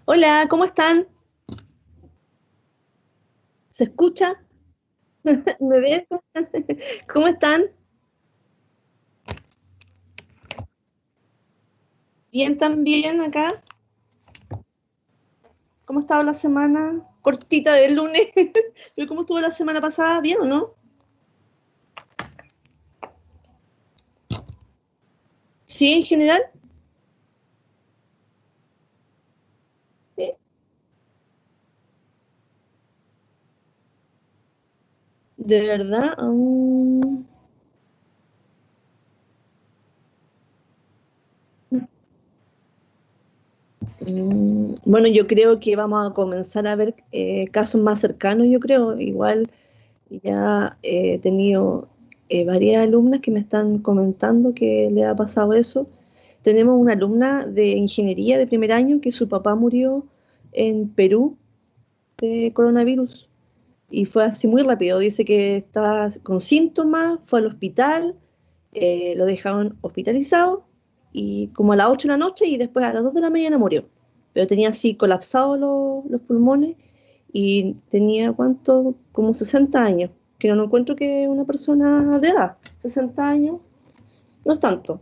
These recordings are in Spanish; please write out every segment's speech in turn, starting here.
Hola, ¿cómo están? ¿Se escucha? ¿Me ven? ¿Cómo están? Bien también acá. ¿Cómo ha estado la semana? Cortita del lunes. ¿Pero cómo estuvo la semana pasada? ¿Bien o no? ¿Sí, en general? Sí. ¿De verdad? Bueno, yo creo que vamos a comenzar a ver casos más cercanos, yo creo. Igual ya he tenido varias alumnas que me están comentando que le ha pasado eso. Tenemos una alumna de ingeniería de primer año que su papá murió en Perú de coronavirus y fue así muy rápido. Dice que estaba con síntomas, fue al hospital, lo dejaron hospitalizado y como a las 8 de la noche y después a las 2 de la mañana murió. Pero tenía así colapsados los pulmones y tenía cuánto, como 60 años, que no encuentro que una persona de edad, 60 años, no es tanto.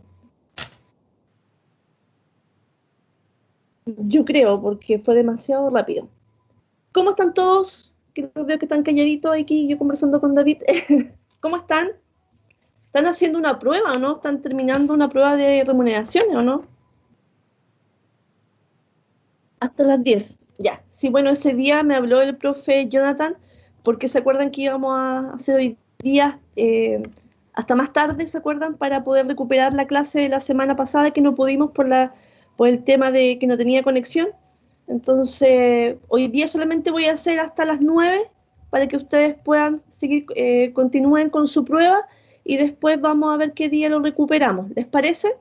Yo creo, porque fue demasiado rápido. ¿Cómo están todos? Que los veo que están calladitos aquí, yo conversando con David. ¿Cómo están? ¿Están haciendo una prueba o no? ¿Están terminando una prueba de remuneraciones o no? Hasta las 10. Ya. Sí, bueno, ese día me habló el profe Jonathan, porque se acuerdan que íbamos a hacer hoy día hasta más tarde, ¿se acuerdan? Para poder recuperar la clase de la semana pasada que no pudimos por el tema de que no tenía conexión. Entonces, hoy día solamente voy a hacer hasta las 9 para que ustedes puedan seguir, continúen con su prueba y después vamos a ver qué día lo recuperamos. ¿Les parece?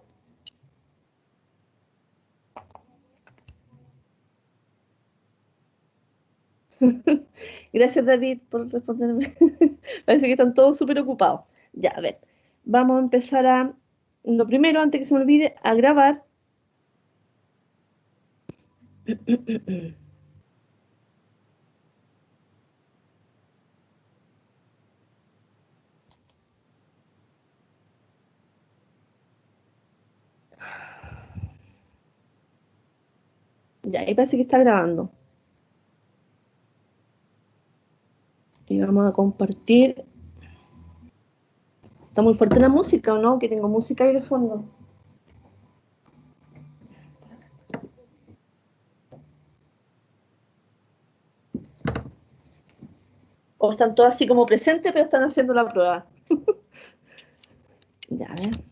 Gracias, David, por responderme. Parece que están todos súper ocupados. Ya, a ver, vamos a empezar lo primero, antes que se me olvide, a grabar. Ya, ahí parece que está grabando. Y vamos a compartir. Está muy fuerte la música, ¿o no? Que tengo música ahí de fondo. O están todos así como presentes, pero están haciendo la prueba. Ya, a ver.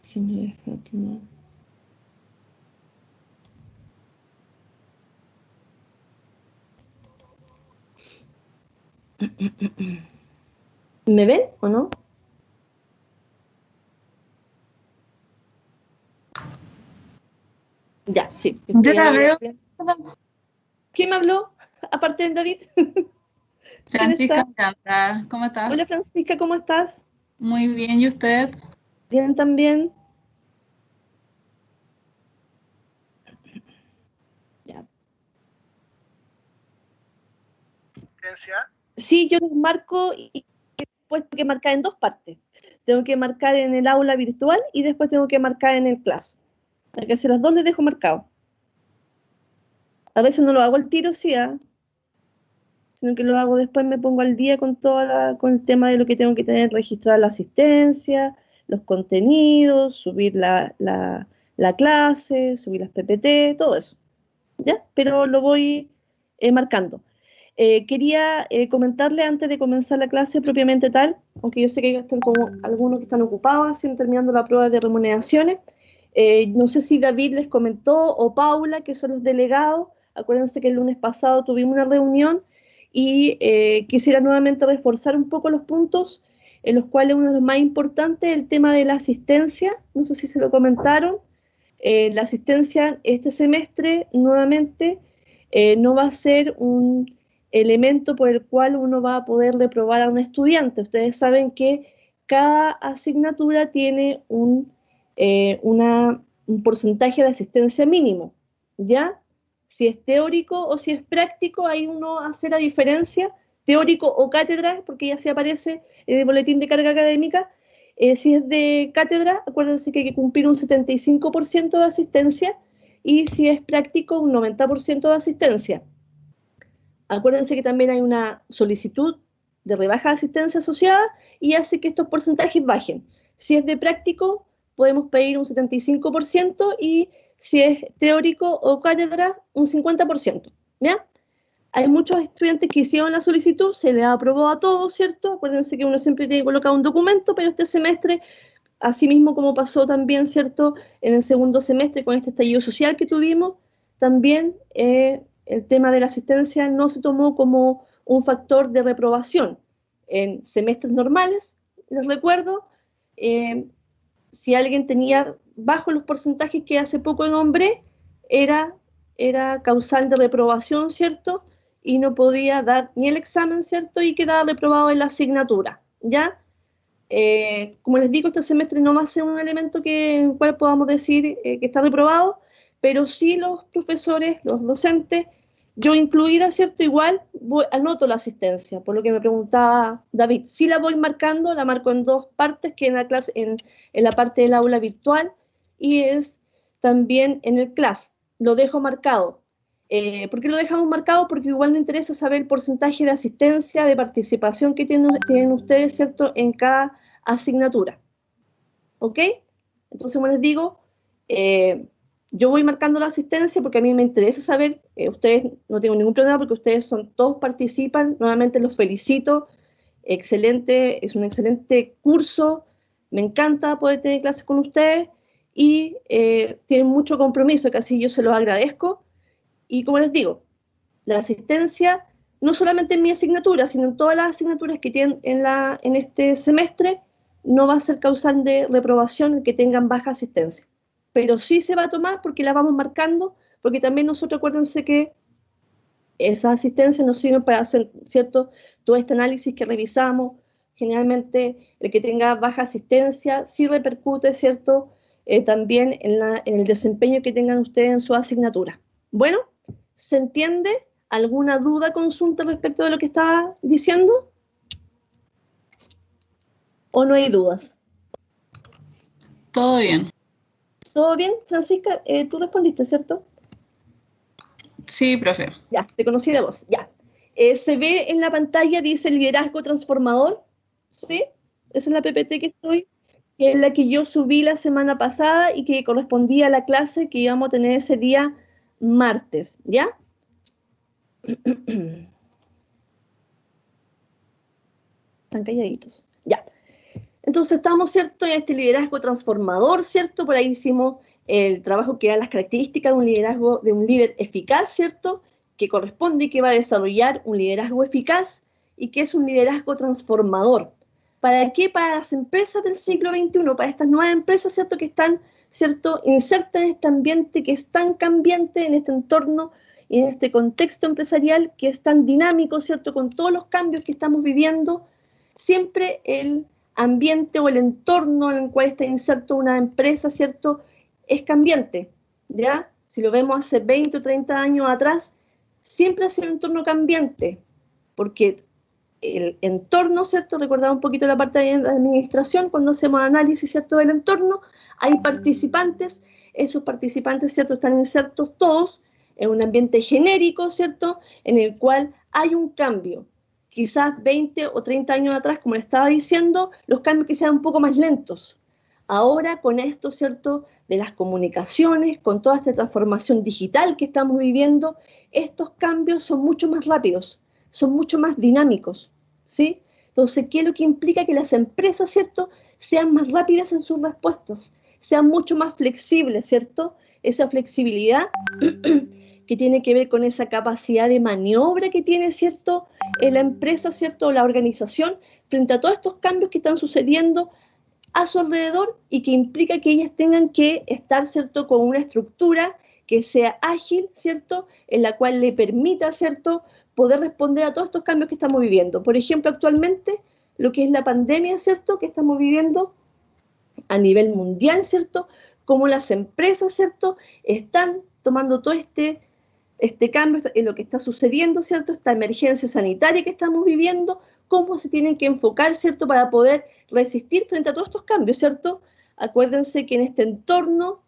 Así me deja tomar. ¿Me ven o no? Ya, sí. Yo Estoy la ahí. veo. ¿Quién me habló? Aparte de David. ¿Quién Francisca está? Miranda, ¿cómo estás? Hola Francisca, ¿cómo estás? Muy bien, ¿y usted? Bien también. Ya. Sí, yo los marco y después tengo que marcar en dos partes. Tengo que marcar en el aula virtual y después tengo que marcar en el class. Para que hacer las dos les dejo marcado. A veces no lo hago al tiro, sí, sino que lo hago después, me pongo al día con con el tema de lo que tengo que tener registrada la asistencia, los contenidos, subir la clase, subir las PPT, todo eso. ¿Ya? Pero lo voy marcando. Quería comentarle antes de comenzar la clase propiamente tal, aunque yo sé que están como algunos que están ocupados haciendo, terminando la prueba de remuneraciones. No sé si David les comentó o Paula, que son los delegados. Acuérdense que el lunes pasado tuvimos una reunión y quisiera nuevamente reforzar un poco los puntos en los cuales uno de los más importantes es el tema de la asistencia. No sé si se lo comentaron. La asistencia este semestre nuevamente no va a ser un elemento por el cual uno va a poder reprobar a un estudiante. Ustedes saben que cada asignatura tiene un porcentaje de asistencia mínimo, ¿ya? Si es teórico o si es práctico, ahí uno hace la diferencia, teórico o cátedra, porque ya se aparece en el boletín de carga académica. Si es de cátedra, acuérdense que hay que cumplir un 75% de asistencia y si es práctico, un 90% de asistencia. Acuérdense que también hay una solicitud de rebaja de asistencia asociada y hace que estos porcentajes bajen. Si es de práctico, podemos pedir un 75% y si es teórico o cátedra, un 50%. ¿Ya? Hay muchos estudiantes que hicieron la solicitud, se les aprobó a todos, ¿cierto? Acuérdense que uno siempre tiene que colocar un documento, pero este semestre, así mismo como pasó también, ¿cierto? En el segundo semestre con este estallido social que tuvimos, también el tema de la asistencia no se tomó como un factor de reprobación. En semestres normales, les recuerdo, eh, si alguien tenía bajo los porcentajes que hace poco nombré, era, era causal de reprobación, ¿cierto? Y no podía dar ni el examen, ¿cierto? Y quedaba reprobado en la asignatura, ¿ya? Como les digo, este semestre no va a ser un elemento en el cual podamos decir que está reprobado, pero sí los profesores, los docentes, yo incluida, ¿cierto? Igual anoto la asistencia, por lo que me preguntaba David. Sí la voy marcando, la marco en dos partes, que en la clase, en la parte del aula virtual y es también en el class. Lo dejo marcado. ¿Por qué lo dejamos marcado? Porque igual me interesa saber el porcentaje de asistencia, de participación que tienen ustedes, ¿cierto? En cada asignatura. ¿Ok? Entonces, como les digo, yo voy marcando la asistencia porque a mí me interesa saber, ustedes no tengo ningún problema porque ustedes todos participan, nuevamente los felicito, excelente, es un excelente curso, me encanta poder tener clases con ustedes y tienen mucho compromiso, que así yo se los agradezco. Y como les digo, la asistencia, no solamente en mi asignatura, sino en todas las asignaturas que tienen en este semestre, no va a ser causal de reprobación el que tengan baja asistencia. Pero sí se va a tomar porque la vamos marcando, porque también nosotros acuérdense que esas asistencias nos sirven para hacer, ¿cierto? Todo este análisis que revisamos, generalmente el que tenga baja asistencia sí repercute, ¿cierto? También en el desempeño que tengan ustedes en su asignatura. Bueno, ¿se entiende? ¿Alguna duda, consulta respecto de lo que estaba diciendo? ¿O no hay dudas? Todo bien. ¿Todo bien, Francisca? Tú respondiste, ¿cierto? Sí, profe. Ya, te conocí de voz, ya. Se ve en la pantalla, dice liderazgo transformador, ¿sí? Esa es la PPT que es la que yo subí la semana pasada y que correspondía a la clase que íbamos a tener ese día martes, ¿ya? Están calladitos, ya. Entonces estamos, ¿cierto?, en este liderazgo transformador, ¿cierto? Por ahí hicimos el trabajo que da las características de un liderazgo, de un líder eficaz, ¿cierto? Que corresponde y que va a desarrollar un liderazgo eficaz y que es un liderazgo transformador. ¿Para qué? Para las empresas del siglo XXI, para estas nuevas empresas, ¿cierto? Que están, ¿cierto?, insertas en este ambiente que es tan cambiante, en este entorno y en este contexto empresarial que es tan dinámico, ¿cierto? Con todos los cambios que estamos viviendo, siempre el ambiente o el entorno en el cual está inserto una empresa, ¿cierto? Es cambiante, ¿ya? Si lo vemos hace 20 o 30 años atrás, siempre ha sido un entorno cambiante, porque el entorno, ¿cierto? Recordaba un poquito la parte de administración, cuando hacemos análisis, ¿cierto? Del entorno, hay participantes, esos participantes, ¿cierto? Están insertos todos en un ambiente genérico, ¿cierto? En el cual hay un cambio. Quizás 20 o 30 años atrás, como le estaba diciendo, los cambios quizás un poco más lentos. Ahora con esto, ¿cierto? De las comunicaciones, con toda esta transformación digital que estamos viviendo, estos cambios son mucho más rápidos, son mucho más dinámicos, ¿sí? Entonces, ¿qué es lo que implica? Que las empresas, ¿cierto? Sean más rápidas en sus respuestas, sean mucho más flexibles, ¿cierto? Esa flexibilidad que tiene que ver con esa capacidad de maniobra que tiene, ¿cierto? La empresa, ¿cierto? O la organización frente a todos estos cambios que están sucediendo a su alrededor y que implica que ellas tengan que estar, ¿cierto? Con una estructura que sea ágil, ¿cierto? En la cual le permita, ¿cierto? Poder responder a todos estos cambios que estamos viviendo. Por ejemplo, actualmente, lo que es la pandemia, ¿cierto? Que estamos viviendo a nivel mundial, ¿cierto? Cómo las empresas, ¿cierto? Están tomando todo este cambio en lo que está sucediendo, ¿cierto? Esta emergencia sanitaria que estamos viviendo, cómo se tienen que enfocar, ¿cierto? Para poder resistir frente a todos estos cambios, ¿cierto? Acuérdense que en este entorno,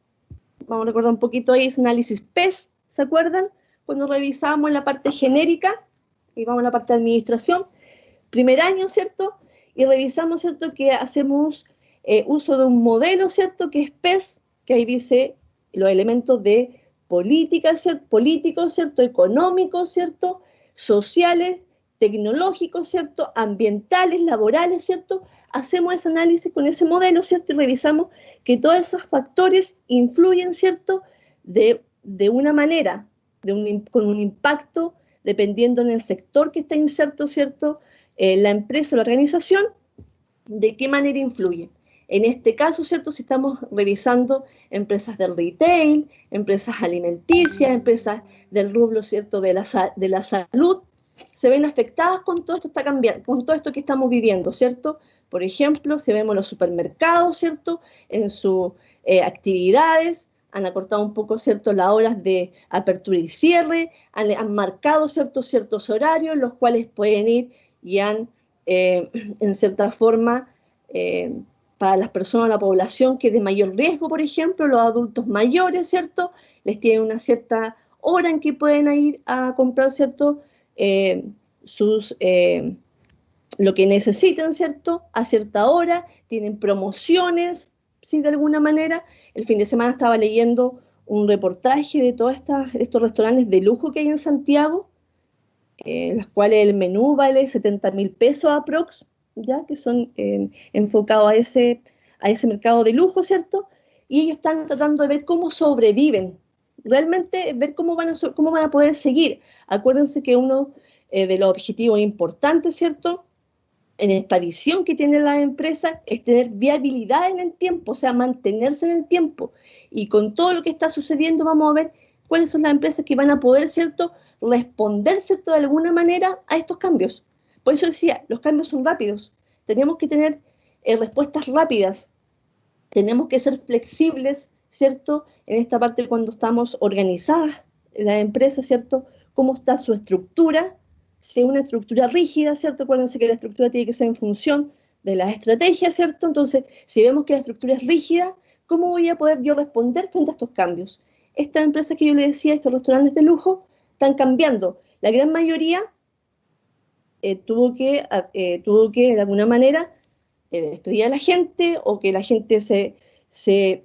vamos a recordar un poquito ahí, es análisis PES, ¿se acuerdan? Cuando revisamos la parte genérica, y vamos a la parte de administración, primer año, ¿cierto? Y revisamos, ¿cierto? Que hacemos uso de un modelo, ¿cierto? Que es PES, que ahí dice los elementos de política, ¿cierto? Políticos, ¿cierto? Económicos, ¿cierto? Sociales, tecnológicos, ¿cierto? Ambientales, laborales, ¿cierto? Hacemos ese análisis con ese modelo, ¿cierto? Y revisamos que todos esos factores influyen, ¿cierto? De una manera, con un impacto, dependiendo en el sector que está inserto, ¿cierto? La empresa o la organización, de qué manera influye. En este caso, ¿cierto? Si estamos revisando empresas del retail, empresas alimenticias, empresas del rubro, ¿cierto? De la salud, se ven afectadas con todo esto está cambiando, con todo esto que estamos viviendo, ¿cierto? Por ejemplo, si vemos los supermercados, ¿cierto? En sus actividades, han acortado un poco, ¿cierto? Las horas de apertura y cierre, han marcado, ¿cierto? Ciertos horarios, los cuales pueden ir y han, en cierta forma, para las personas, la población que es de mayor riesgo, por ejemplo, los adultos mayores, ¿cierto? Les tienen una cierta hora en que pueden ir a comprar, ¿cierto? Lo que necesitan, ¿cierto? A cierta hora, tienen promociones, ¿sí? De alguna manera. El fin de semana estaba leyendo un reportaje de todos estos restaurantes de lujo que hay en Santiago, las cuales el menú vale 70.000 pesos aprox, ya que son enfocados a ese mercado de lujo, ¿cierto? Y ellos están tratando de ver cómo sobreviven, realmente ver cómo van a poder seguir. Acuérdense que uno de los objetivos importantes, ¿cierto?, en esta visión que tiene la empresa es tener viabilidad en el tiempo, o sea, mantenerse en el tiempo. Y con todo lo que está sucediendo vamos a ver cuáles son las empresas que van a poder, ¿cierto?, responder, ¿cierto?, de alguna manera a estos cambios. Por eso decía, los cambios son rápidos. Tenemos que tener respuestas rápidas. Tenemos que ser flexibles, ¿cierto?, en esta parte cuando estamos organizadas, la empresa, ¿cierto?, cómo está su estructura, si es una estructura rígida, ¿cierto? Acuérdense que la estructura tiene que ser en función de las estrategias, ¿cierto? Entonces, si vemos que la estructura es rígida, ¿cómo voy a poder yo responder frente a estos cambios? Estas empresas que yo les decía, estos restaurantes de lujo, están cambiando. La gran mayoría tuvo que de alguna manera despedir a la gente o que la gente se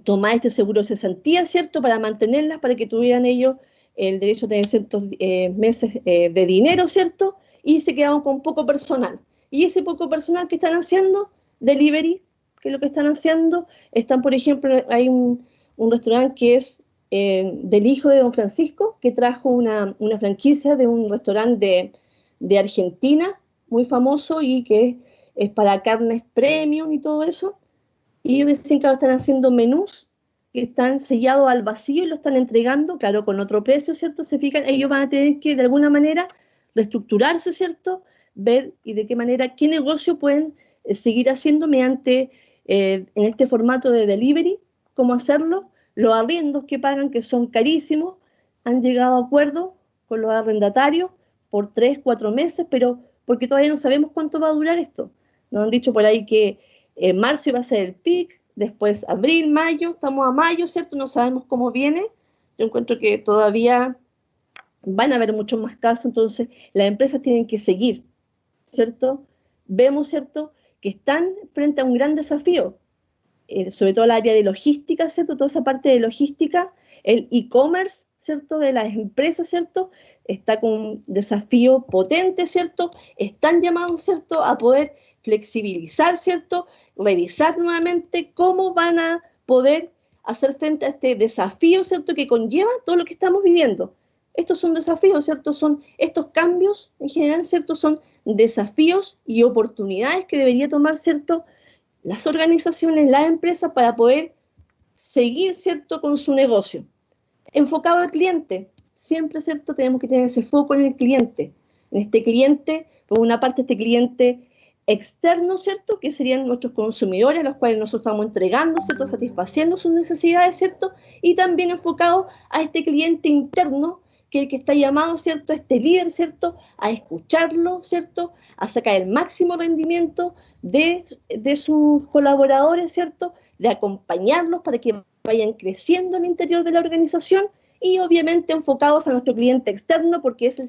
toma este seguro de cesantía, ¿cierto? Para mantenerlas, para que tuvieran ellos el derecho a tener ciertos meses de dinero, ¿cierto? Y se quedaron con poco personal. Y ese poco personal que están haciendo, delivery, que es lo que están haciendo, están, por ejemplo, hay un restaurante que es del hijo de don Francisco, que trajo una franquicia de un restaurante de Argentina, muy famoso, y que es para carnes premium y todo eso. Y ellos decían que ahora están haciendo menús que están sellados al vacío y lo están entregando, claro, con otro precio, ¿cierto? Se fijan, ellos van a tener que de alguna manera reestructurarse, ¿cierto? Ver y de qué manera, qué negocio pueden seguir haciendo mediante, en este formato de delivery, cómo hacerlo, los arriendos que pagan, que son carísimos, han llegado a acuerdos con los arrendatarios por 3, 4 meses, pero porque todavía no sabemos cuánto va a durar esto. Nos han dicho por ahí que en marzo iba a ser el pic, después abril, mayo, estamos a mayo, ¿cierto? No sabemos cómo viene. Yo encuentro que todavía van a haber muchos más casos, entonces las empresas tienen que seguir, ¿cierto? Vemos, ¿cierto?, que están frente a un gran desafío, sobre todo el área de logística, ¿cierto? Toda esa parte de logística, el e-commerce, ¿cierto?, de las empresas, ¿cierto?, está con un desafío potente, ¿cierto? Están llamados, ¿cierto?, a poder flexibilizar, ¿cierto?, revisar nuevamente cómo van a poder hacer frente a este desafío, ¿cierto?, que conlleva todo lo que estamos viviendo. Estos son desafíos, ¿cierto? Son estos cambios en general, ¿cierto? Son desafíos y oportunidades que debería tomar, ¿cierto?, las organizaciones, las empresas para poder seguir, ¿cierto?, con su negocio. Enfocado al cliente, siempre, ¿cierto?, tenemos que tener ese foco en el cliente. En este cliente, por una parte, este cliente externo, ¿cierto?, que serían nuestros consumidores, a los cuales nosotros estamos entregando, ¿cierto?, satisfaciendo sus necesidades, ¿cierto?, y también enfocado a este cliente interno, que está llamado, ¿cierto?, este líder, ¿cierto?, a escucharlo, ¿cierto?, a sacar el máximo rendimiento de sus colaboradores, ¿cierto?, de acompañarlos para que vayan creciendo en el interior de la organización y obviamente enfocados a nuestro cliente externo porque es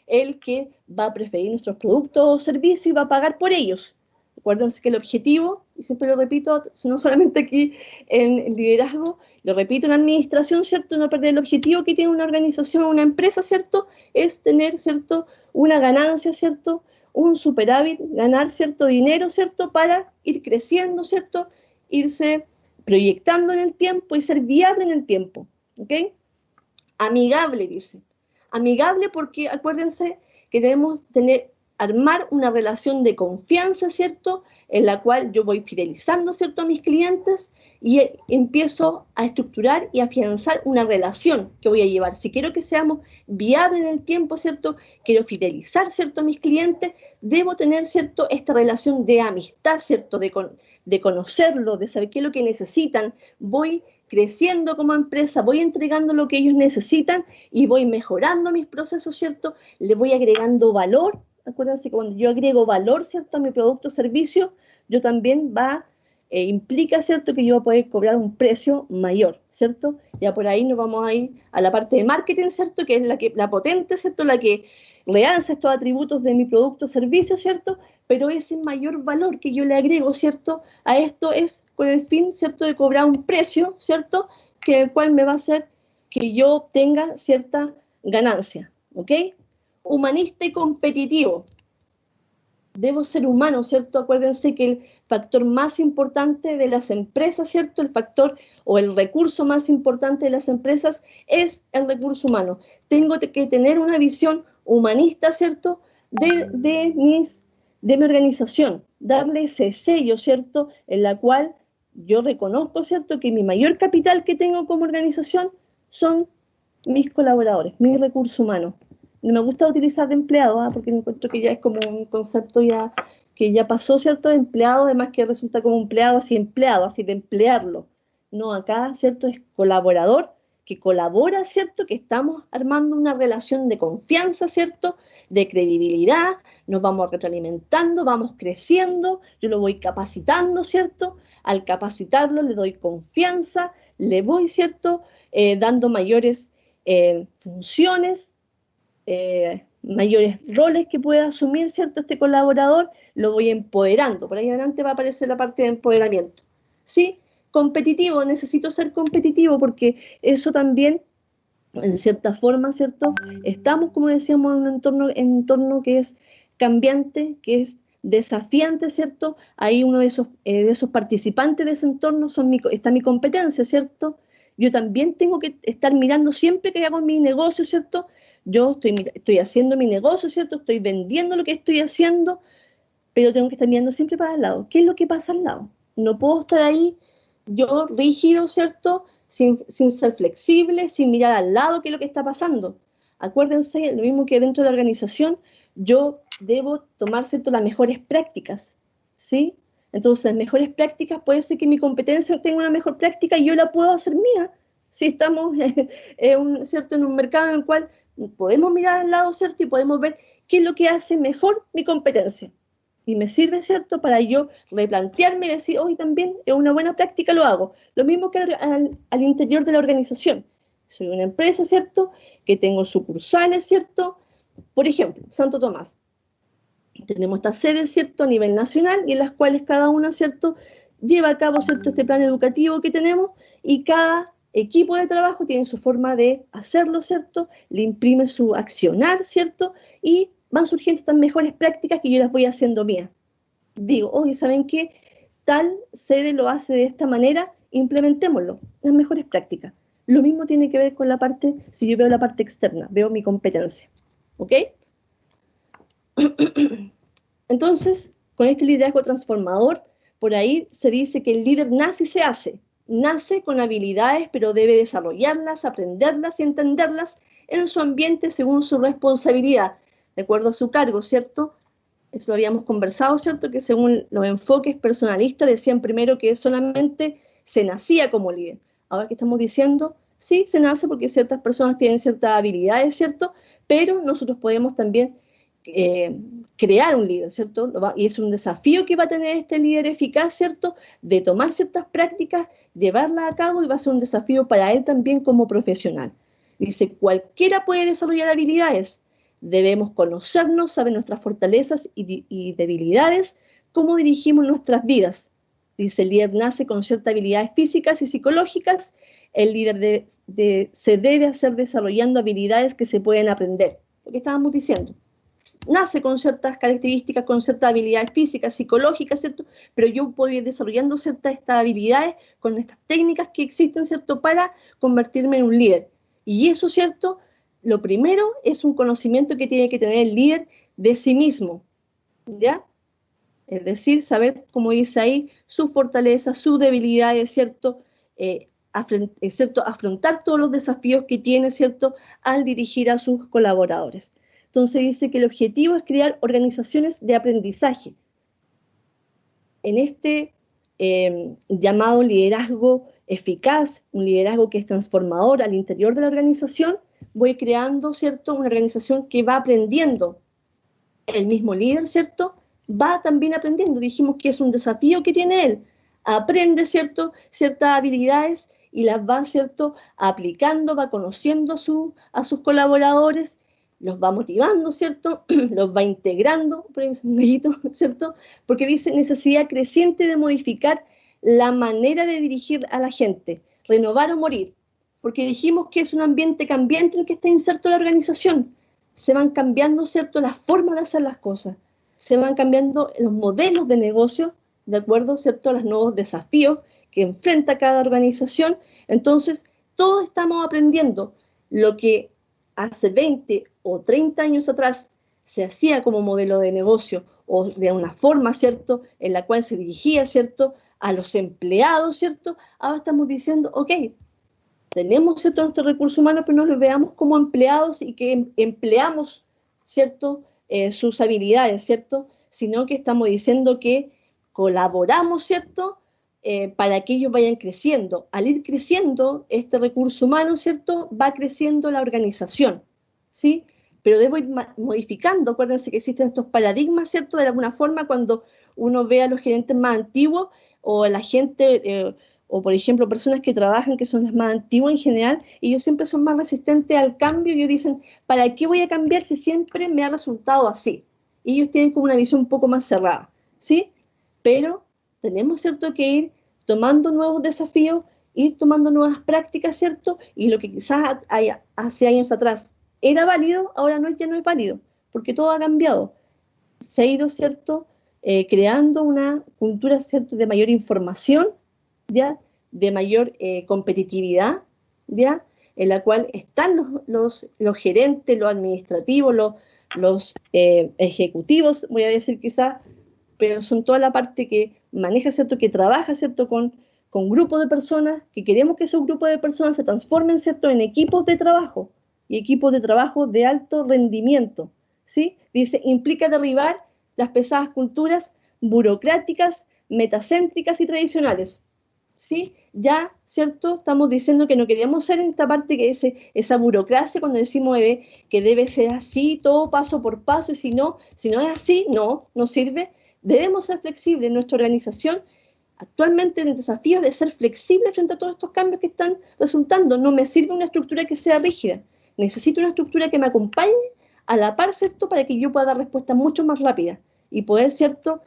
el que va a preferir nuestros productos o servicios y va a pagar por ellos. Acuérdense que el objetivo, y siempre lo repito, no solamente aquí en liderazgo, lo repito en administración, ¿cierto? No perder el objetivo que tiene una organización o una empresa, ¿cierto? Es tener, ¿cierto?, una ganancia, ¿cierto?, un superávit, ganar cierto dinero, ¿cierto?, para ir creciendo, ¿cierto?, irse proyectando en el tiempo y ser viable en el tiempo, ¿ok? Amigable, dice. Amigable porque acuérdense que debemos armar una relación de confianza, ¿cierto?, en la cual yo voy fidelizando, ¿cierto?, a mis clientes y empiezo a estructurar y afianzar una relación que voy a llevar. Si quiero que seamos viables en el tiempo, ¿cierto?, quiero fidelizar, ¿cierto?, a mis clientes, debo tener, ¿cierto?, esta relación de amistad, ¿cierto?, de conocerlo, de saber qué es lo que necesitan. Voy creciendo como empresa, voy entregando lo que ellos necesitan y voy mejorando mis procesos, ¿cierto? Le voy agregando valor. Acuérdense que cuando yo agrego valor, ¿cierto?, a mi producto o servicio, yo también implica, ¿cierto?, que yo voy a poder cobrar un precio mayor, ¿cierto? Ya por ahí nos vamos a ir a la parte de marketing, ¿cierto?, que es la potente, ¿cierto?, la que realza estos atributos de mi producto o servicio, ¿cierto? Pero ese mayor valor que yo le agrego, ¿cierto?, a esto es con el fin, ¿cierto?, de cobrar un precio, ¿cierto?, que el cual me va a hacer que yo obtenga cierta ganancia, ¿ok? Humanista y competitivo. Debo ser humano, ¿cierto? Acuérdense que el factor más importante de las empresas, ¿cierto?, el factor o el recurso más importante de las empresas es el recurso humano. Tengo que tener una visión humanista, ¿cierto?, de mi organización, darle ese sello, ¿cierto?, en la cual yo reconozco, ¿cierto?, que mi mayor capital que tengo como organización son mis colaboradores, mi recurso humano. No me gusta utilizar de empleado, porque encuentro que ya es como un concepto ya que ya pasó, ¿cierto?, de empleado, además que resulta como empleado, así de emplearlo. No, acá, ¿cierto?, es colaborador, que colabora, ¿cierto?, que estamos armando una relación de confianza, ¿cierto?, de credibilidad, nos vamos retroalimentando, vamos creciendo, yo lo voy capacitando, ¿cierto? Al capacitarlo le doy confianza, le voy, ¿cierto?, dando mayores funciones, mayores roles que pueda asumir, ¿cierto?, este colaborador, lo voy empoderando. Por ahí adelante va a aparecer la parte de empoderamiento. ¿Sí? Competitivo, necesito ser competitivo porque eso también, en cierta forma, ¿cierto?, estamos, como decíamos, en un entorno que es cambiante, que es desafiante, ¿cierto? Ahí uno de esos participantes de ese entorno está mi competencia, ¿cierto? Yo también tengo que estar mirando siempre que hago mi negocio, ¿cierto? Yo estoy haciendo mi negocio, ¿cierto? Estoy vendiendo lo que estoy haciendo, pero tengo que estar mirando siempre para el lado. ¿Qué es lo que pasa al lado? No puedo estar ahí yo rígido, ¿cierto? Sin ser flexible, sin mirar al lado qué es lo que está pasando. Acuérdense, lo mismo que dentro de la organización, yo debo tomar, ¿cierto?, las mejores prácticas, ¿sí? Entonces, las mejores prácticas, puede ser que mi competencia tenga una mejor práctica y yo la puedo hacer mía. Si estamos ¿cierto?, en un mercado en el cual podemos mirar al lado, ¿cierto?, y podemos ver qué es lo que hace mejor mi competencia. Y me sirve, ¿cierto?, para yo replantearme y decir, hoy también es una buena práctica, lo hago. Lo mismo que al interior de la organización. Soy una empresa, ¿cierto?, que tengo sucursales, ¿cierto? Por ejemplo, Santo Tomás. Tenemos estas sedes, ¿cierto?, a nivel nacional, y en las cuales cada una, ¿cierto?, lleva a cabo, ¿cierto?, este plan educativo que tenemos, y cada equipo de trabajo tiene su forma de hacerlo, ¿cierto?, le imprime su accionar, ¿cierto?, y van surgiendo estas mejores prácticas que yo las voy haciendo mías. Digo, oye, ¿saben qué? Tal sede lo hace de esta manera, implementémoslo, las mejores prácticas. Lo mismo tiene que ver con la parte, si yo veo la parte externa, veo mi competencia, ¿ok? Entonces, con este liderazgo transformador, por ahí se dice que el líder nace y se hace. Nace con habilidades, pero debe desarrollarlas, aprenderlas y entenderlas en su ambiente según su responsabilidad, de acuerdo a su cargo, ¿cierto? Eso lo habíamos conversado, ¿cierto? Que según los enfoques personalistas decían primero que solamente se nacía como líder. Ahora que estamos diciendo, sí, se nace porque ciertas personas tienen ciertas habilidades, ¿cierto? Pero nosotros podemos también crear un líder, ¿cierto? Y es un desafío que va a tener este líder eficaz, ¿cierto? De tomar ciertas prácticas, llevarlas a cabo, y va a ser un desafío para él también como profesional. Dice, cualquiera puede desarrollar habilidades. Debemos conocernos, saber nuestras fortalezas y debilidades, cómo dirigimos nuestras vidas. Dice, el líder nace con ciertas habilidades físicas y psicológicas. El líder se debe hacer desarrollando habilidades que se pueden aprender. Lo que estábamos diciendo. Nace con ciertas características, con ciertas habilidades físicas, psicológicas, ¿cierto? Pero yo puedo ir desarrollando ciertas estas habilidades con estas técnicas que existen, ¿cierto?, para convertirme en un líder. Y eso, ¿cierto?, lo primero es un conocimiento que tiene que tener el líder de sí mismo, ¿ya? Es decir, saber, como dice ahí, sus fortalezas, sus debilidades, ¿cierto? ¿Cierto? Afrontar todos los desafíos que tiene, ¿cierto?, al dirigir a sus colaboradores. Entonces dice que el objetivo es crear organizaciones de aprendizaje. En este llamado liderazgo eficaz, un liderazgo que es transformador al interior de la organización, voy creando, ¿cierto?, una organización que va aprendiendo. El mismo líder, ¿cierto?, va también aprendiendo. Dijimos que es un desafío que tiene él. Aprende, ¿cierto?, ciertas habilidades y las va, ¿cierto?, aplicando, va conociendo a sus colaboradores, los va motivando, ¿cierto?, los va integrando, por ahí un gallito, ¿cierto?, porque dice necesidad creciente de modificar la manera de dirigir a la gente, renovar o morir, porque dijimos que es un ambiente cambiante en el que está inserto la organización. Se van cambiando, ¿cierto?, las formas de hacer las cosas, se van cambiando los modelos de negocio, de acuerdo, ¿cierto?, a los nuevos desafíos que enfrenta cada organización. Entonces, todos estamos aprendiendo lo que hace 20 o 30 años atrás se hacía como modelo de negocio o de una forma, ¿cierto?, en la cual se dirigía, ¿cierto?, a los empleados, ¿cierto? Ahora estamos diciendo, ok, tenemos, ¿cierto?, nuestro recurso humano, pero no los veamos como empleados y que empleamos, ¿cierto?, sus habilidades, ¿cierto?, sino que estamos diciendo que colaboramos, ¿cierto?, para que ellos vayan creciendo. Al ir creciendo este recurso humano, ¿cierto?, va creciendo la organización, ¿sí? Pero debo ir modificando. Acuérdense que existen estos paradigmas, ¿cierto?, de alguna forma cuando uno ve a los gerentes más antiguos o a la gente, o por ejemplo personas que trabajan, que son las más antiguas en general, y ellos siempre son más resistentes al cambio, y ellos dicen, ¿para qué voy a cambiar si siempre me ha resultado así? Y ellos tienen como una visión un poco más cerrada, ¿sí? Pero tenemos, ¿cierto?, que ir tomando nuevos desafíos, ir tomando nuevas prácticas, ¿cierto? Y lo que quizás hace años atrás era válido, ahora ya no es válido, porque todo ha cambiado. Se ha ido, ¿cierto?, creando una cultura, ¿cierto?, de mayor información, ¿ya?, de mayor competitividad, ¿ya?, en la cual están los gerentes, los administrativos, los ejecutivos, voy a decir quizás, pero son toda la parte que maneja, ¿cierto?, que trabaja, ¿cierto?, con con grupos de personas, que queremos que esos grupos de personas se transformen, ¿cierto?, en equipos de trabajo, y equipos de trabajo de alto rendimiento, ¿sí? Dice, implica derribar las pesadas culturas burocráticas, metacéntricas y tradicionales, ¿sí? Ya, ¿cierto? Estamos diciendo que no queríamos ser en esta parte que es esa burocracia cuando decimos que debe ser así, todo paso por paso, y si no es así, no sirve. Debemos ser flexibles en nuestra organización. Actualmente el desafío de ser flexible frente a todos estos cambios que están resultando. No me sirve una estructura que sea rígida. Necesito una estructura que me acompañe a la par, ¿cierto?, para que yo pueda dar respuestas mucho más rápidas y poder, ¿cierto?,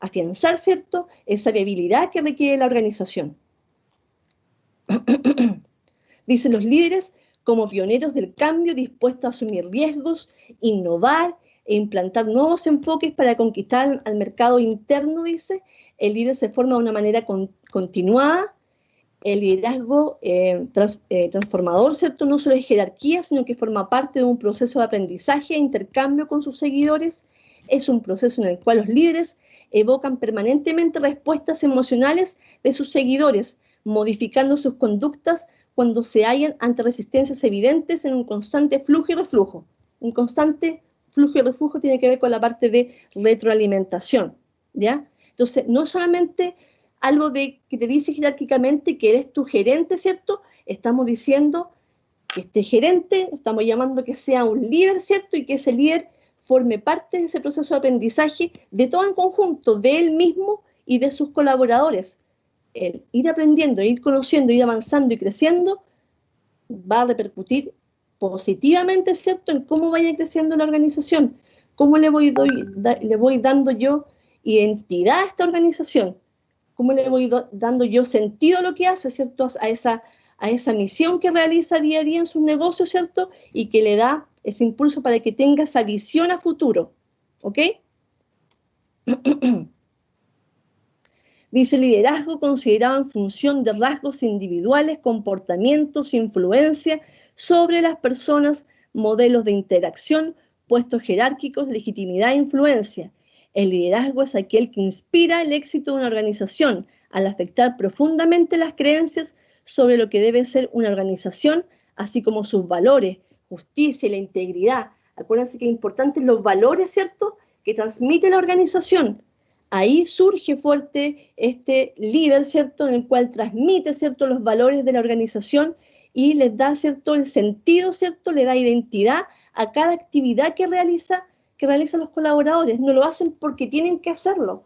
afianzar, ¿cierto?, esa viabilidad que requiere la organización. Dicen los líderes como pioneros del cambio, dispuestos a asumir riesgos, innovar e implantar nuevos enfoques para conquistar al mercado interno, dice. El líder se forma de una manera continuada. El liderazgo transformador, ¿cierto?, no solo es jerarquía, sino que forma parte de un proceso de aprendizaje e intercambio con sus seguidores. Es un proceso en el cual los líderes evocan permanentemente respuestas emocionales de sus seguidores, modificando sus conductas cuando se hallan ante resistencias evidentes en un constante flujo y reflujo. Un constante flujo y reflujo tiene que ver con la parte de retroalimentación, ¿ya? Entonces, no solamente algo de que te dice jerárquicamente que eres tu gerente, ¿cierto? Estamos diciendo que este gerente, estamos llamando que sea un líder, ¿cierto? Y que ese líder forme parte de ese proceso de aprendizaje de todo en conjunto, de él mismo y de sus colaboradores. El ir aprendiendo, ir conociendo, ir avanzando y creciendo va a repercutir positivamente, ¿cierto?, en cómo vaya creciendo la organización, cómo le voy dando yo identidad a esta organización, cómo le voy dando yo sentido a lo que hace, ¿cierto?, a esa misión que realiza día a día en sus negocios, ¿cierto?, y que le da ese impulso para que tenga esa visión a futuro, ¿ok? Dice, liderazgo considerado en función de rasgos individuales, comportamientos, influencia sobre las personas, modelos de interacción, puestos jerárquicos, legitimidad e influencia. El liderazgo es aquel que inspira el éxito de una organización al afectar profundamente las creencias sobre lo que debe ser una organización, así como sus valores, justicia y la integridad. Acuérdense que es importante los valores, ¿cierto?, que transmite la organización. Ahí surge fuerte este líder, ¿cierto?, en el cual transmite, ¿cierto?, los valores de la organización y les da, ¿cierto?, el sentido, ¿cierto?, le da identidad a cada actividad que realizan los colaboradores. No lo hacen porque tienen que hacerlo.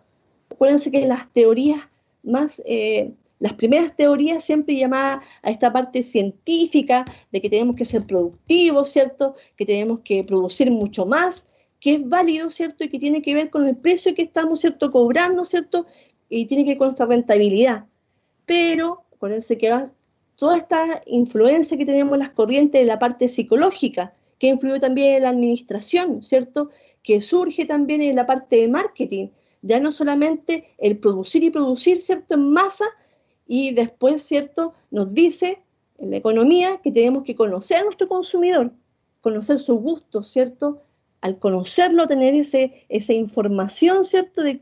Acuérdense que las teorías las primeras teorías siempre llamaban a esta parte científica de que tenemos que ser productivos, ¿cierto?, que tenemos que producir mucho más, que es válido, ¿cierto?, y que tiene que ver con el precio que estamos, ¿cierto?, cobrando, ¿cierto?, y tiene que ver con nuestra rentabilidad. Pero, acuérdense que toda esta influencia que tenemos en las corrientes de la parte psicológica, que influye también en la administración, ¿cierto?, que surge también en la parte de marketing, ya no solamente el producir y producir, ¿cierto?, en masa, y después, ¿cierto?, nos dice en la economía que tenemos que conocer a nuestro consumidor, conocer sus gustos, ¿cierto?, al conocerlo, tener esa información, ¿cierto?, de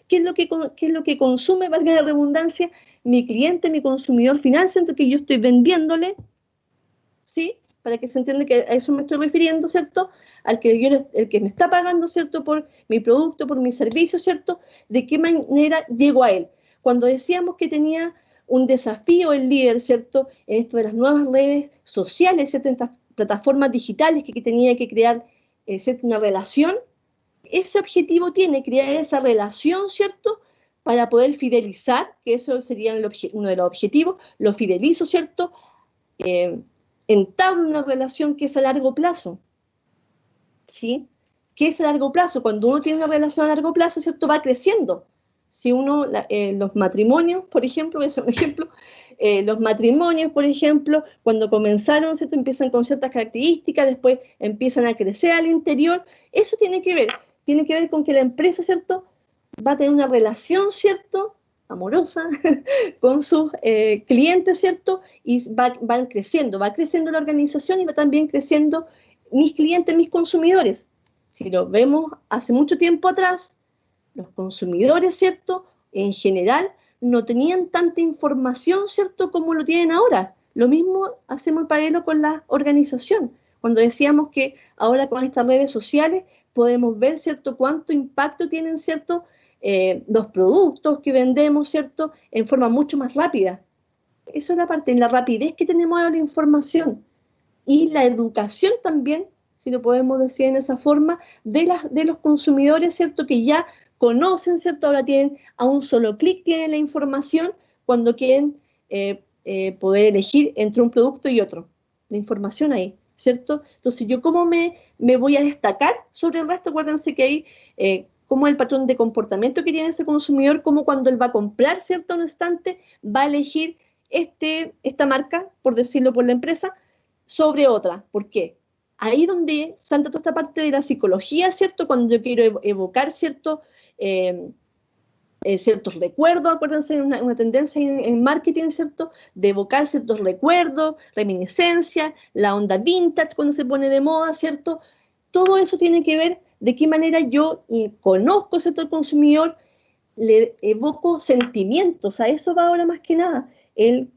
qué es lo que consume, valga la redundancia, mi cliente, mi consumidor final, ¿cierto?, que yo estoy vendiéndole, ¿sí?, para que se entienda que a eso me estoy refiriendo, ¿cierto?, el que me está pagando, ¿cierto?, por mi producto, por mi servicio, ¿cierto?, de qué manera llego a él. Cuando decíamos que tenía un desafío el líder, ¿cierto?, en esto de las nuevas redes sociales, ¿cierto?, en estas plataformas digitales que tenía que crear, ¿cierto?, una relación, ese objetivo tiene, crear esa relación, ¿cierto?, para poder fidelizar, que eso sería uno de los objetivos, lo fidelizo, ¿cierto?, entablo una relación que es a largo plazo, ¿sí? ¿Qué es a largo plazo? Cuando uno tiene una relación a largo plazo, ¿cierto?, va creciendo. Si los matrimonios, por ejemplo, voy a hacer un ejemplo, los matrimonios, por ejemplo, cuando comenzaron, ¿cierto?, empiezan con ciertas características, después empiezan a crecer al interior. Eso tiene que ver con que la empresa, ¿cierto?, va a tener una relación, ¿cierto?, amorosa con sus clientes, ¿cierto?, y va creciendo la organización y va también creciendo mis clientes, mis consumidores. Si lo vemos hace mucho tiempo atrás, los consumidores, ¿cierto?, en general, no tenían tanta información, ¿cierto?, como lo tienen ahora. Lo mismo hacemos el paralelo con la organización. Cuando decíamos que ahora con estas redes sociales podemos ver, ¿cierto?, cuánto impacto tienen, ¿cierto?, los productos que vendemos, ¿cierto?, en forma mucho más rápida. Eso es la parte, en la rapidez que tenemos ahora la información. Y la educación también, si lo podemos decir en esa forma, de los consumidores, ¿cierto?, que ya conocen, ¿cierto?, ahora tienen a un solo clic, tienen la información cuando quieren poder elegir entre un producto y otro. La información ahí, ¿cierto? Entonces, ¿yo cómo me voy a destacar sobre el resto? Acuérdense que hay cómo el patrón de comportamiento que tiene ese consumidor, cómo cuando él va a comprar, ¿cierto?, un instante, va a elegir esta marca, por decirlo por la empresa, sobre otra. ¿Por qué? Ahí donde salta toda esta parte de la psicología, ¿cierto? Cuando yo quiero evocar ciertos recuerdos, acuérdense, una tendencia en marketing, ¿cierto?, de evocar ciertos recuerdos, reminiscencias, la onda vintage cuando se pone de moda, ¿cierto? Todo eso tiene que ver de qué manera yo conozco, ¿cierto?, al consumidor, le evoco sentimientos, a eso va ahora más que nada.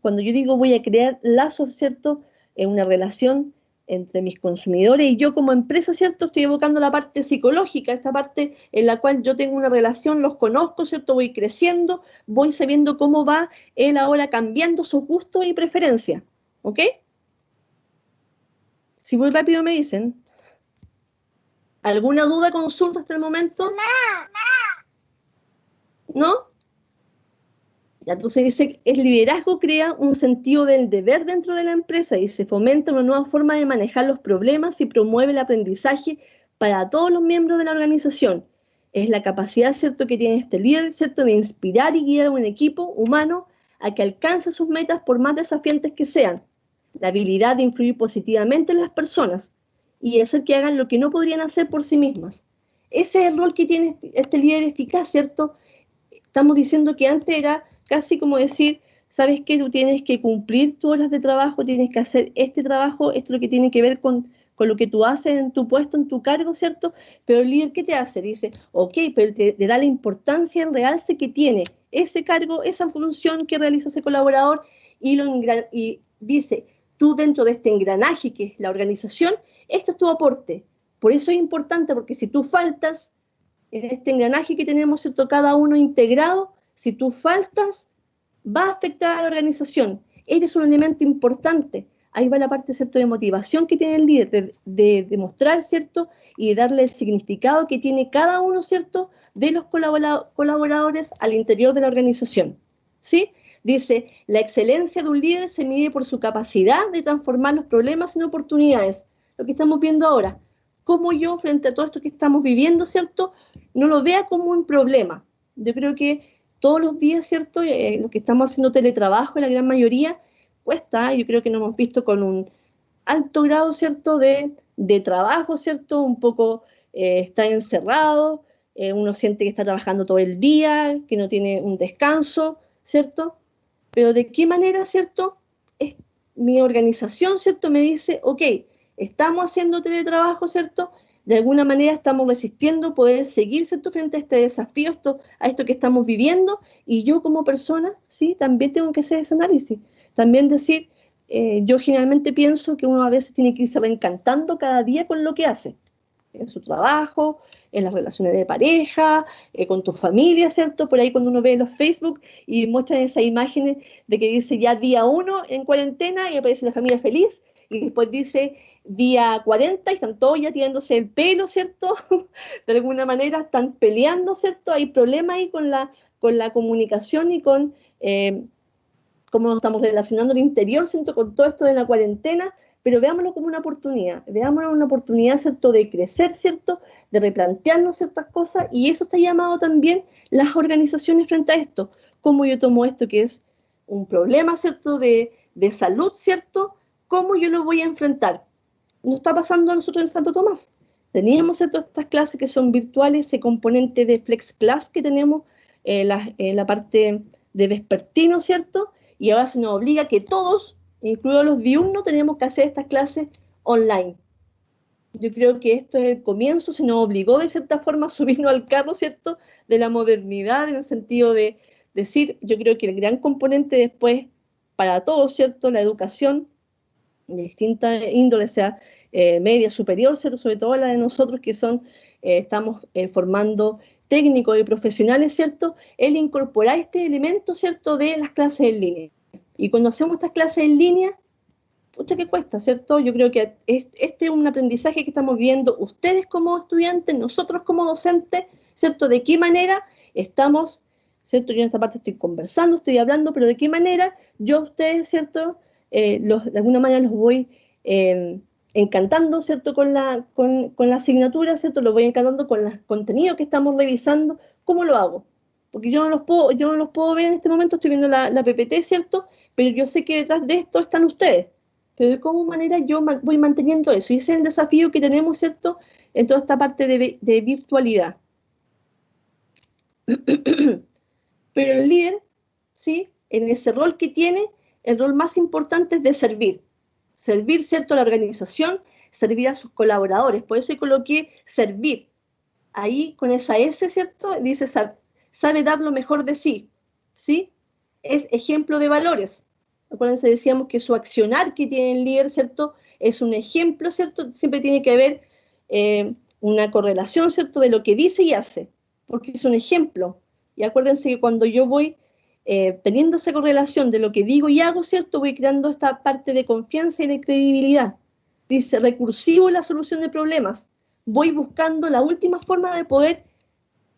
Cuando yo digo voy a crear lazos, ¿cierto?, en una relación entre mis consumidores y yo como empresa, ¿cierto?, estoy evocando la parte psicológica, esta parte en la cual yo tengo una relación, los conozco, ¿cierto?, voy creciendo, voy sabiendo cómo va él ahora cambiando sus gustos y preferencias, ¿ok? Si voy rápido me dicen. ¿Alguna duda, consulta hasta el momento? ¿No? Ya, entonces dice, el liderazgo crea un sentido del deber dentro de la empresa y se fomenta una nueva forma de manejar los problemas y promueve el aprendizaje para todos los miembros de la organización. Es la capacidad, ¿cierto?, que tiene este líder, ¿cierto?, de inspirar y guiar a un equipo humano a que alcance sus metas por más desafiantes que sean. La habilidad de influir positivamente en las personas y hacer que hagan lo que no podrían hacer por sí mismas. Ese es el rol que tiene este líder eficaz, ¿cierto? Estamos diciendo que antes era casi como decir, ¿sabes qué? Tú tienes que cumplir tus horas de trabajo, tienes que hacer este trabajo, esto es lo que tiene que ver con lo que tú haces en tu puesto, en tu cargo, ¿cierto? Pero el líder, ¿qué te hace? Dice, ok, pero te da la importancia en realce que tiene ese cargo, esa función que realiza ese colaborador y dice, tú dentro de este engranaje que es la organización, esto es tu aporte. Por eso es importante, porque si tú faltas en este engranaje que tenemos, ¿cierto?, cada uno integrado, si tú faltas, va a afectar a la organización. Eres un elemento importante. Ahí va la parte, ¿cierto?, de motivación que tiene el líder, de demostrar, ¿cierto?, y de darle el significado que tiene cada uno, ¿cierto?, de los colaboradores al interior de la organización. ¿Sí? Dice, la excelencia de un líder se mide por su capacidad de transformar los problemas en oportunidades. Lo que estamos viendo ahora. Cómo yo, frente a todo esto que estamos viviendo, ¿cierto?, no lo vea como un problema. Yo creo que todos los días, ¿cierto?, los que estamos haciendo teletrabajo, la gran mayoría, cuesta, yo creo que nos hemos visto con un alto grado, ¿cierto?, de trabajo, ¿cierto?, un poco está encerrado, uno siente que está trabajando todo el día, que no tiene un descanso, ¿cierto? Pero de qué manera, ¿cierto?, mi organización, ¿cierto?, me dice, ok, estamos haciendo teletrabajo, ¿cierto?, de alguna manera estamos resistiendo poder seguir, ¿cierto?, frente a este desafío, a esto que estamos viviendo, y yo como persona, sí, también tengo que hacer ese análisis. También decir, yo generalmente pienso que uno a veces tiene que irse reencantando cada día con lo que hace, en su trabajo, en las relaciones de pareja, con tu familia, ¿cierto? Por ahí cuando uno ve los Facebook y muestran esas imágenes de que dice ya día 1 en cuarentena y aparece la familia feliz, y después dice día 40 y están todos ya tirándose el pelo, ¿cierto? De alguna manera están peleando, ¿cierto? Hay problemas ahí con la comunicación y con cómo nos estamos relacionando al interior, ¿cierto?, con todo esto de la cuarentena, pero veámoslo como una oportunidad, ¿cierto?, de crecer, ¿cierto?, de replantearnos ciertas cosas, y eso está llamado también las organizaciones frente a esto. ¿Cómo yo tomo esto que es un problema, ¿cierto?, de salud, ¿cierto?, ¿cómo yo lo voy a enfrentar? Nos está pasando a nosotros en Santo Tomás. Teníamos, ¿cierto?, estas clases que son virtuales, ese componente de flex class que tenemos, la parte de vespertino, ¿cierto?, y ahora se nos obliga que todos, incluidos los diurnos, tenemos que hacer estas clases online. Yo creo que esto es el comienzo, se nos obligó de cierta forma a subirnos al carro, ¿cierto?, de la modernidad, en el sentido de decir, yo creo que el gran componente después, para todos, ¿cierto? La educación de distinta índole, sea media, superior, ¿cierto? Sobre todo la de nosotros que son, estamos formando técnicos y profesionales, ¿cierto? El incorporar este elemento, ¿cierto? De las clases en línea. Y cuando hacemos estas clases en línea, pucha que cuesta, ¿cierto? Yo creo que este es un aprendizaje que estamos viendo ustedes como estudiantes, nosotros como docentes, ¿cierto? De qué manera estamos, ¿cierto? Yo en esta parte estoy conversando, estoy hablando, pero de qué manera yo a ustedes, ¿cierto? De alguna manera los voy encantando, ¿cierto? Con la asignatura, ¿cierto? Los voy encantando con los contenidos que estamos revisando. ¿Cómo lo hago? Porque yo no los puedo ver en este momento, estoy viendo la PPT, ¿cierto? Pero yo sé que detrás de esto están ustedes. Pero de cómo manera yo voy manteniendo eso. Y ese es el desafío que tenemos, ¿cierto? En toda esta parte de virtualidad. Pero el líder, ¿sí? En ese rol que tiene, el rol más importante es de servir. Servir, ¿cierto?, a la organización, servir a sus colaboradores. Por eso yo coloqué servir. Ahí, con esa S, ¿cierto? Dice, sabe dar lo mejor de sí. ¿Sí? Es ejemplo de valores. Acuérdense, decíamos que su accionar que tiene el líder, ¿cierto? Es un ejemplo, ¿cierto? Siempre tiene que haber una correlación, ¿cierto? De lo que dice y hace. Porque es un ejemplo. Y acuérdense que cuando yo voy teniendo esa correlación de lo que digo y hago, ¿cierto? Voy creando esta parte de confianza y de credibilidad. Dice, recursivo la solución de problemas. Voy buscando la última forma de poder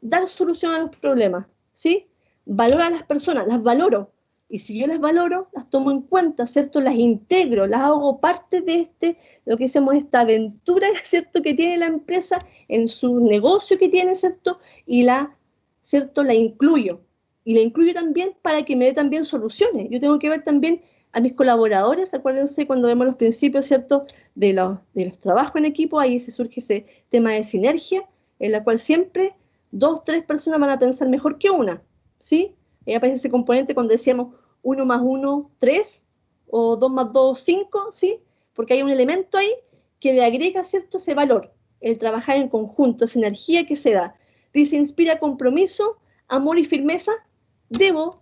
dar solución a los problemas, ¿sí? Valoro a las personas, las valoro. Y si yo las valoro, las tomo en cuenta, ¿cierto? Las integro, las hago parte de lo que decimos, esta aventura, ¿cierto? Que tiene la empresa en su negocio que tiene, ¿cierto? Y ¿cierto? La incluyo. Y la incluyo también para que me dé también soluciones. Yo tengo que ver también a mis colaboradores, acuérdense cuando vemos los principios, ¿cierto? De los trabajos en equipo, ahí se surge ese tema de sinergia, en la cual siempre 2, 3 personas van a pensar mejor que una, ¿sí? Ahí aparece ese componente cuando decíamos 1 más 1, 3, o 2 más 2, 5, ¿sí? Porque hay un elemento ahí que le agrega, ¿cierto?, ese valor, el trabajar en conjunto, esa energía que se da. Dice, inspira compromiso, amor y firmeza.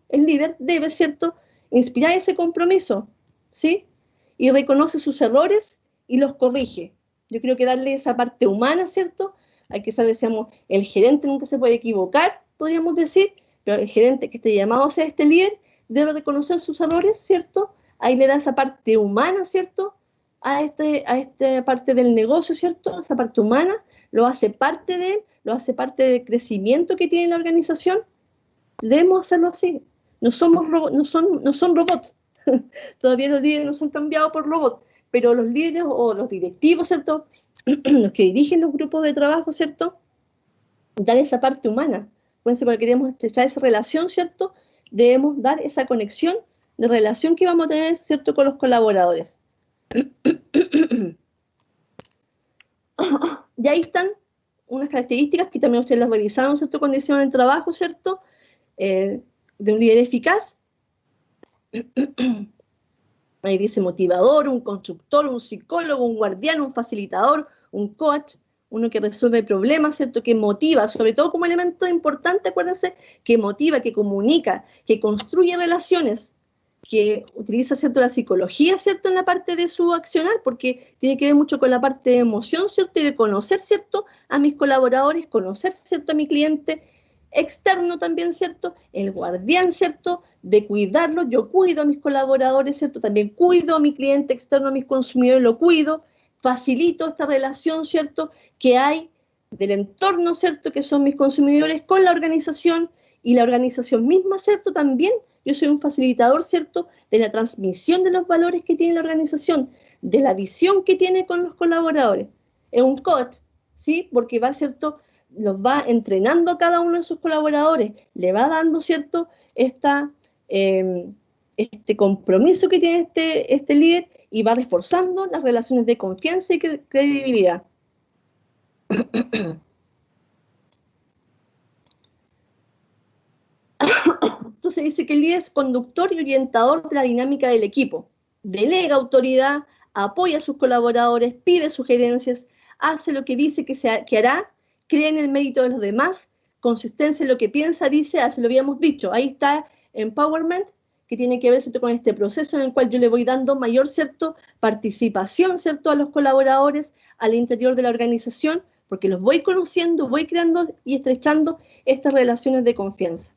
El líder debe, ¿cierto?, inspirar ese compromiso, ¿sí? Y reconoce sus errores y los corrige. Yo creo que darle esa parte humana, ¿cierto? Hay que saber, decíamos, el gerente nunca se puede equivocar, podríamos decir, pero el gerente que esté llamado a ser este líder debe reconocer sus errores, ¿cierto? Ahí le da esa parte humana, ¿cierto? A esta parte del negocio, ¿cierto? Esa parte humana, lo hace parte de él, lo hace parte del crecimiento que tiene la organización. Debemos hacerlo así. No son robots. Todavía los líderes no son cambiados por robots, pero los líderes o los directivos, ¿cierto? Los que dirigen los grupos de trabajo, ¿cierto? Dar esa parte humana. Acuérdense, porque queremos estrechar esa relación, ¿cierto? Debemos dar esa conexión de relación que vamos a tener, ¿cierto?, con los colaboradores. Y ahí están unas características que también ustedes las revisaron, ¿cierto?, cuando hicieron el trabajo, ¿cierto?, de un líder eficaz. Ahí dice motivador, un constructor, un psicólogo, un guardián, un facilitador, un coach, uno que resuelve problemas, ¿cierto?, que motiva, sobre todo como elemento importante, acuérdense, que motiva, que comunica, que construye relaciones, que utiliza, ¿cierto?, la psicología, ¿cierto?, en la parte de su accionar, porque tiene que ver mucho con la parte de emoción, ¿cierto?, y de conocer, ¿cierto?, a mis colaboradores, conocer, ¿cierto?, a mi cliente externo también, ¿cierto?, el guardián, ¿cierto?, de cuidarlo. Yo cuido a mis colaboradores, ¿cierto?, también cuido a mi cliente externo, a mis consumidores, lo cuido, facilito esta relación, ¿cierto?, que hay del entorno, ¿cierto?, que son mis consumidores con la organización, y la organización misma, ¿cierto?, también yo soy un facilitador, ¿cierto?, de la transmisión de los valores que tiene la organización, de la visión que tiene con los colaboradores. Es un coach, ¿sí?, porque va, ¿cierto?, los va entrenando a cada uno de sus colaboradores, le va dando, ¿cierto?, este compromiso que tiene este líder, y va reforzando las relaciones de confianza y credibilidad. Entonces dice que el líder es conductor y orientador de la dinámica del equipo, delega autoridad, apoya a sus colaboradores, pide sugerencias, hace lo que dice que hará, cree en el mérito de los demás, consistencia en lo que piensa, dice, hace, lo habíamos dicho. Ahí está empowerment, que tiene que ver, ¿cierto?, con este proceso en el cual yo le voy dando mayor, ¿cierto?, participación, ¿cierto?, a los colaboradores al interior de la organización, porque los voy conociendo, voy creando y estrechando estas relaciones de confianza.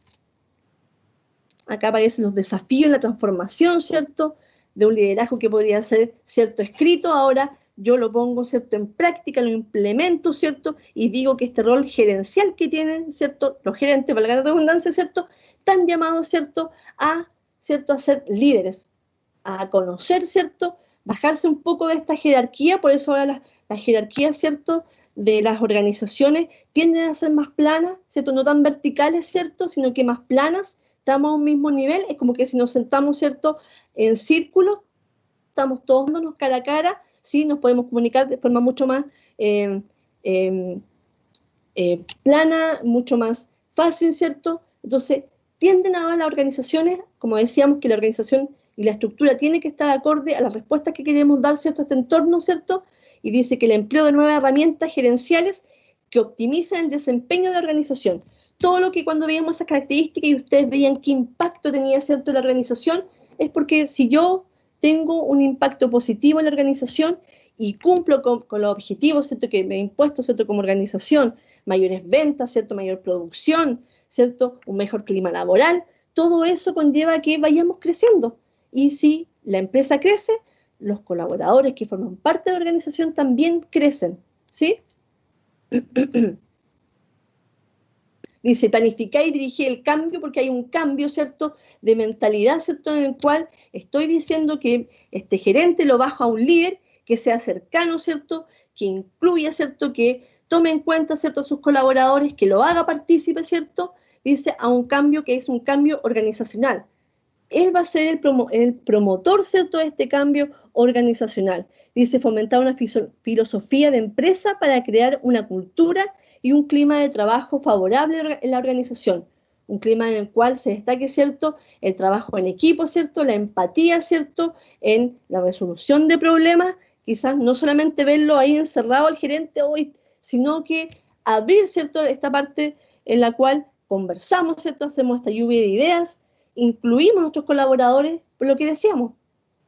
Acá aparecen los desafíos, la transformación, ¿cierto?, de un liderazgo que podría ser, ¿cierto?, escrito. Ahora yo lo pongo, ¿cierto?, en práctica, lo implemento, ¿cierto?, y digo que este rol gerencial que tienen, ¿cierto?, los gerentes, valga la redundancia, ¿cierto?, están llamados, ¿cierto?, a ser líderes, a conocer, ¿cierto?, bajarse un poco de esta jerarquía. Por eso ahora las jerarquías, ¿cierto?, de las organizaciones tienden a ser más planas, ¿cierto?, no tan verticales, ¿cierto?, sino que más planas, estamos a un mismo nivel. Es como que si nos sentamos, ¿cierto?, en círculo, estamos todos dándonos cara a cara, ¿sí?, nos podemos comunicar de forma mucho más plana, mucho más fácil, ¿cierto? Entonces, tienden ahora las organizaciones, como decíamos, que la organización y la estructura tiene que estar acorde a las respuestas que queremos dar, ¿cierto?, a este entorno, ¿cierto? Y dice que el empleo de nuevas herramientas gerenciales que optimizan el desempeño de la organización. Todo lo que cuando veíamos esas características y ustedes veían qué impacto tenía, ¿cierto?, la organización, es porque si yo tengo un impacto positivo en la organización y cumplo con los objetivos, ¿cierto?, que me he impuesto, ¿cierto?, como organización, mayores ventas, ¿cierto?, mayor producción, ¿cierto?, un mejor clima laboral, todo eso conlleva a que vayamos creciendo. Y si la empresa crece, los colaboradores que forman parte de la organización también crecen, ¿sí? Dice, planificar y dirigir el cambio, porque hay un cambio, ¿cierto?, de mentalidad, ¿cierto?, en el cual estoy diciendo que este gerente lo bajo a un líder que sea cercano, ¿cierto?, que incluya, ¿cierto?, que tome en cuenta, ¿cierto?, a sus colaboradores, que lo haga partícipe, ¿cierto?, dice, a un cambio que es un cambio organizacional. Él va a ser el promotor, ¿cierto?, de este cambio organizacional. Dice, fomentar una filosofía de empresa para crear una cultura y un clima de trabajo favorable en la organización. Un clima en el cual se destaque, ¿cierto?, el trabajo en equipo, ¿cierto?, la empatía, ¿cierto?, en la resolución de problemas. Quizás no solamente verlo ahí encerrado al gerente hoy, sino que abrir, ¿cierto?, esta parte en la cual conversamos, ¿cierto?, hacemos esta lluvia de ideas, incluimos a nuestros colaboradores, por lo que decíamos,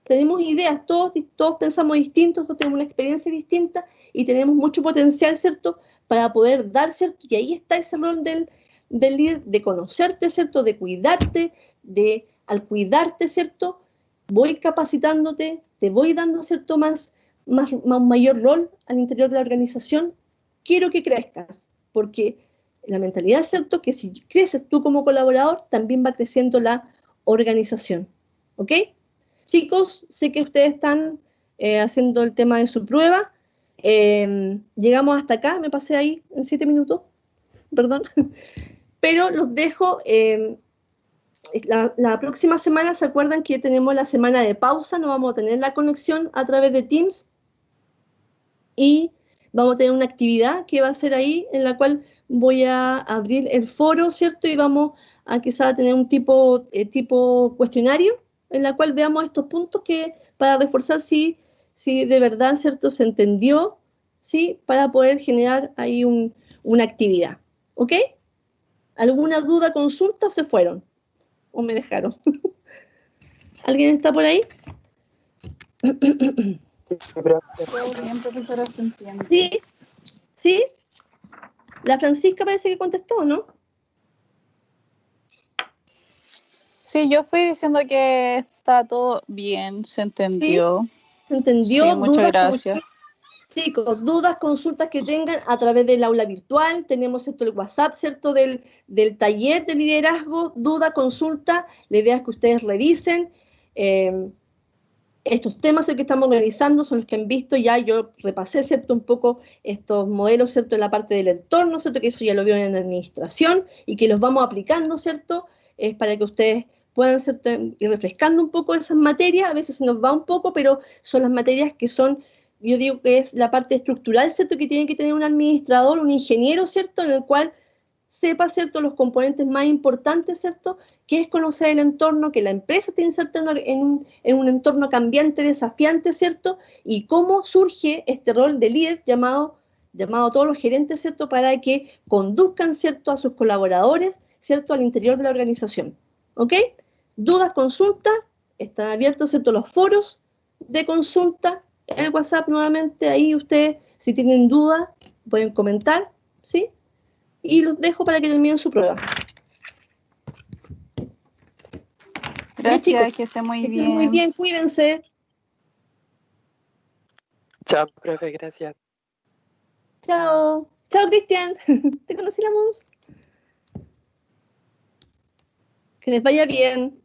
tenemos ideas, todos pensamos distintos, todos tenemos una experiencia distinta y tenemos mucho potencial, ¿cierto?, para poder dar, ¿cierto? Y ahí está ese rol del líder, de conocerte, ¿cierto?, de cuidarte, al cuidarte, ¿cierto?, voy capacitándote, te voy dando, ¿cierto?, un mayor rol al interior de la organización. Quiero que crezcas, porque la mentalidad es, ¿cierto?, que si creces tú como colaborador, también va creciendo la organización, ¿ok? Chicos, sé que ustedes están haciendo el tema de su prueba. Llegamos hasta acá, me pasé ahí en 7 minutos, perdón. Pero los dejo. La próxima semana, ¿se acuerdan que tenemos la semana de pausa? No vamos a tener la conexión a través de Teams. Y vamos a tener una actividad que va a ser ahí, en la cual voy a abrir el foro, ¿cierto? Y vamos a quizá tener un tipo cuestionario, en la cual veamos estos puntos para reforzar si de verdad, ¿cierto?, se entendió, ¿sí?, para poder generar ahí una actividad, ¿ok? ¿Alguna duda, consulta o se fueron? ¿O me dejaron? ¿Alguien está por ahí? Bien, profesora, se entiende. Sí, sí. La Francisca parece que contestó, ¿no? Sí, yo fui diciendo que está todo bien, se entendió. Sí, se entendió. Sí, muchas gracias. Chicos, dudas, consultas que tengan a través del aula virtual, tenemos el WhatsApp, ¿cierto?, del taller de liderazgo, duda, consulta, la idea es que ustedes revisen. Estos temas que estamos revisando son los que han visto ya, yo repasé, ¿cierto?, un poco estos modelos, ¿cierto?, en la parte del entorno, ¿cierto?, que eso ya lo vio en la administración y que los vamos aplicando, ¿cierto?, es para que ustedes puedan, ¿cierto?, ir refrescando un poco esas materias. A veces se nos va un poco, pero son las materias que son, yo digo que es la parte estructural, ¿cierto?, que tiene que tener un administrador, un ingeniero, ¿cierto?, en el cual sepa, ¿cierto?, los componentes más importantes, ¿cierto?, que es conocer el entorno, que la empresa está inserta en un entorno cambiante, desafiante, ¿cierto?, y cómo surge este rol de líder llamado llamado a todos los gerentes, ¿cierto?, para que conduzcan, ¿cierto?, a sus colaboradores, ¿cierto?, al interior de la organización. ¿Ok? Dudas, consultas, están abiertos, ¿cierto?, los foros de consulta, el WhatsApp nuevamente, ahí ustedes, si tienen dudas, pueden comentar, ¿sí? Y los dejo para que terminen su prueba. Gracias, chicos, que esté muy que estén bien. muy bien, cuídense. Chao, profe, gracias. Chao. Chao, Cristian. Te conocíamos. Que les vaya bien.